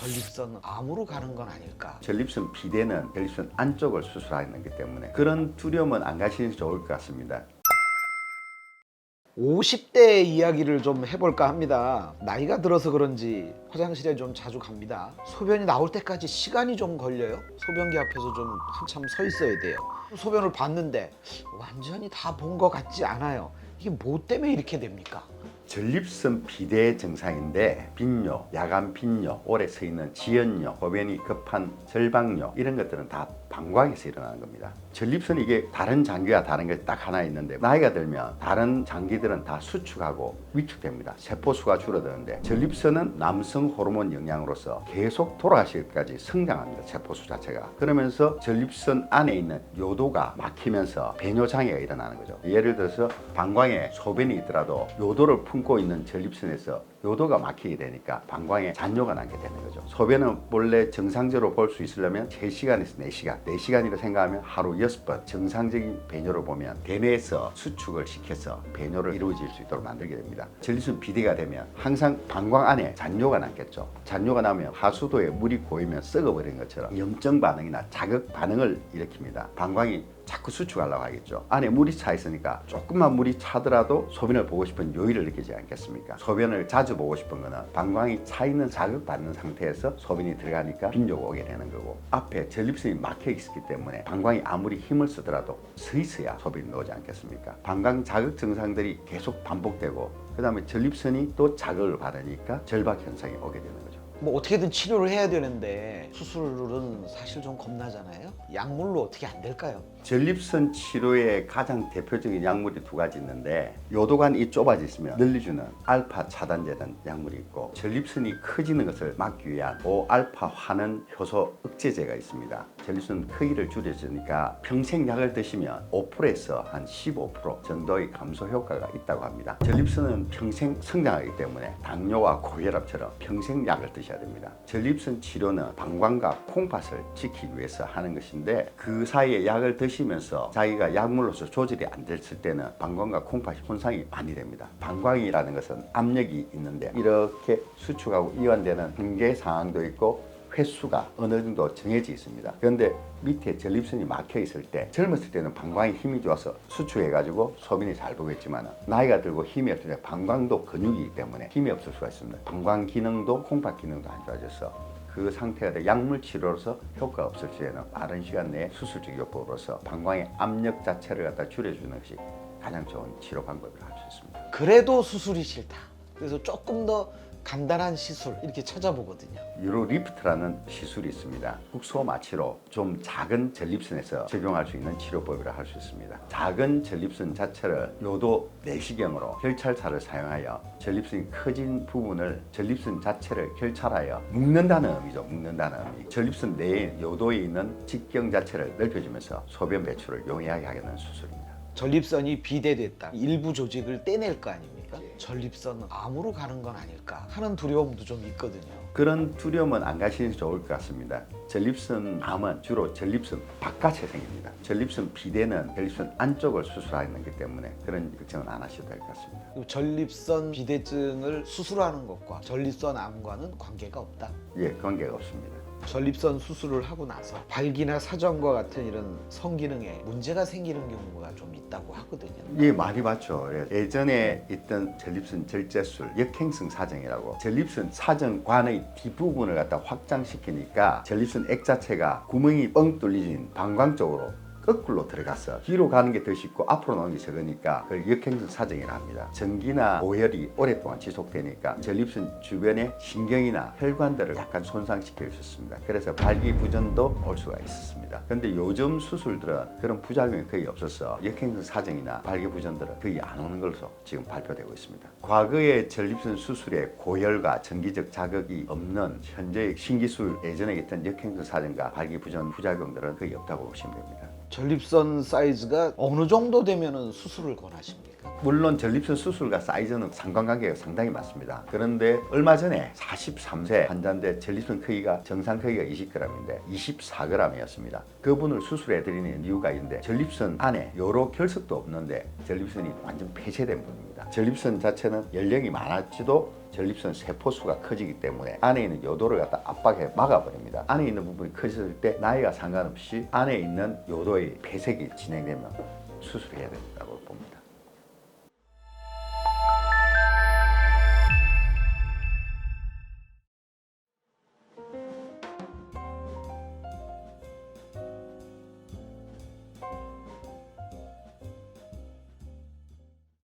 전립선 암으로 가는 건 아닐까? 전립선 비대는 전립선 안쪽을 수술하는 거기 때문에 그런 두려움은 안 가시는 게 좋을 것 같습니다. 50대 이야기를 좀 해볼까 합니다. 나이가 들어서 그런지 화장실에 좀 자주 갑니다. 소변이 나올 때까지 시간이 좀 걸려요. 소변기 앞에서 좀 한참 서 있어야 돼요. 소변을 봤는데 완전히 다 본 것 같지 않아요. 이게 뭐 때문에 이렇게 됩니까? 전립선 비대 증상인데 빈뇨, 야간 빈뇨, 오래 서 있는 지연뇨, 소변이 급한 절박뇨 이런 것들은 다 방광에서 일어나는 겁니다. 전립선이 이게 다른 장기와 다른 게 딱 하나 있는데 나이가 들면 다른 장기들은 다 수축하고 위축됩니다. 세포수가 줄어드는데 전립선은 남성 호르몬 영향으로서 계속 돌아가시기까지 성장합니다. 세포수 자체가. 그러면서 전립선 안에 있는 요도가 막히면서 배뇨 장애가 일어나는 거죠. 예를 들어서 방광에 소변이 있더라도 요도를 품고 있는 전립선에서 요도가 막히게 되니까 방광에 잔뇨가 나게 되는 거죠. 소변은 원래 정상적으로 볼 수 있으려면 3시간에서 4시간, 4시간이라 생각하면 하루 6번 정상적인 배뇨를 보면 대뇌에서 수축을 시켜서 배뇨를 이루어질 수 있도록 만들게 됩니다. 전립선 비대가 되면 항상 방광 안에 잔뇨가 남겠죠. 잔뇨가 나면 하수도에 물이 고이면 썩어버린 것처럼 염증 반응이나 자극 반응을 일으킵니다. 방광이 자꾸 수축하려고 하겠죠. 안에 물이 차 있으니까 조금만 물이 차더라도 소변을 보고 싶은 요일을 느끼지 않겠습니까? 소변을 자주 보고 싶은 거는 방광이 차 있는 자극받는 상태에서 소변이 들어가니까 빈뇨가 오게 되는 거고, 앞에 전립선이 막혀 있기 때문에 방광이 아무리 힘을 쓰더라도 서 있어야 소변이 나오지 않겠습니까? 방광 자극 증상들이 계속 반복되고 그 다음에 전립선이 또 자극을 받으니까 절박 현상이 오게 되는 거죠. 뭐 어떻게든 치료를 해야 되는데 수술은 사실 좀 겁나잖아요. 약물로 어떻게 안 될까요? 전립선 치료의 가장 대표적인 약물이 2가지 있는데, 요도관이 좁아지면 늘려주는 알파 차단제라는 약물이 있고, 전립선이 커지는 것을 막기 위한 5알파 환원 효소 억제제가 있습니다. 전립선 크기를 줄여주니까 평생 약을 드시면 5%에서 한 15% 정도의 감소 효과가 있다고 합니다. 전립선은 평생 성장하기 때문에 당뇨와 고혈압처럼 평생 약을 드셔야 됩니다. 전립선 치료는 방광과 콩팥을 지키기 위해서 하는 것인데, 그 사이에 약을 드시면서 자기가 약물로서 조절이 안 됐을 때는 방광과 콩팥이 손상이 많이 됩니다. 방광이라는 것은 압력이 있는데 이렇게 수축하고 이완되는 한계 상황도 있고 횟수가 어느 정도 정해져 있습니다. 그런데 밑에 전립선이 막혀 있을 때, 젊었을 때는 방광에 힘이 좋아서 수축해가지고 소변이 잘 보겠지만 나이가 들고 힘이 없을 때 방광도 근육이기 때문에 힘이 없을 수가 있습니다. 방광 기능도 콩팥 기능도 안 좋아져서 그 상태가 돼 약물 치료로서 효과가 없을 때는 빠른 시간 내에 수술적 요법으로서 방광의 압력 자체를 갖다 줄여주는 것이 가장 좋은 치료 방법이라고 할 수 있습니다. 그래도 수술이 싫다. 그래서 조금 더 간단한 시술 이렇게 찾아보거든요. 유로리프트라는 시술이 있습니다. 국소 마취로 좀 작은 전립선에서 적용할 수 있는 치료법이라 할 수 있습니다. 작은 전립선 자체를 요도 내시경으로 결찰사를 사용하여 전립선이 커진 부분을, 전립선 자체를 결찰하여 묶는다는 의미죠. 묶는다는 의미. 전립선 내에 요도에 있는 직경 자체를 넓혀주면서 소변 배출을 용이하게 하게 하는 수술입니다. 전립선이 비대됐다. 일부 조직을 떼낼 거 아닙니까? 전립선 암으로 가는 건 아닐까 하는 두려움도 좀 있거든요. 그런 두려움은 안 가시는 게 좋을 것 같습니다. 전립선 암은 주로 전립선 바깥에 생깁니다. 전립선 비대는 전립선 안쪽을 수술하는 거기 때문에 그런 걱정은 안 하셔도 될 것 같습니다. 그리고 전립선 비대증을 수술하는 것과 전립선 암과는 관계가 없다. 예, 관계가 없습니다. 전립선 수술을 하고 나서 발기나 사정과 같은 이런 성기능에 문제가 생기는 경우가 좀 있다고 하거든요. 예, 많이 봤죠. 예전에 있던 전립선 절제술, 역행성 사정이라고, 전립선 사정관의 뒷부분을 갖다 확장시키니까 전립선 액 자체가 구멍이 뻥 뚫리진 방광 쪽으로 거꾸로 들어가서 뒤로 가는 게 더 쉽고 앞으로 나오는 게 적으니까 그걸 역행성 사정이라 합니다. 전기나 고열이 오랫동안 지속되니까 전립선 주변의 신경이나 혈관들을 약간 손상시킬 수 있습니다. 그래서 발기부전도 올 수가 있었습니다. 그런데 요즘 수술들은 그런 부작용이 거의 없어서 역행성 사정이나 발기부전들은 거의 안 오는 것으로 지금 발표되고 있습니다. 과거의 전립선 수술에 고열과 전기적 자극이 없는 현재의 신기술, 예전에 있던 역행성 사정과 발기부전 부작용들은 거의 없다고 보시면 됩니다. 전립선 사이즈가 어느 정도 되면은 수술을 권하십니까? 물론 전립선 수술과 사이즈는 상관관계가 상당히 많습니다. 그런데 얼마 전에 43세 환자인데 전립선 크기가 정상 크기가 20g인데 24g이었습니다. 그분을 수술해드리는 이유가 있는데 전립선 안에 요로 결석도 없는데 전립선이 완전 폐쇄된 분입니다. 전립선 자체는 연령이 많았지도 전립선 세포수가 커지기 때문에 안에 있는 요도를 갖다 압박해 막아버립니다. 안에 있는 부분이 커졌을 때 나이가 상관없이 안에 있는 요도의 폐색이 진행되면 수술해야 된다고 봅니다.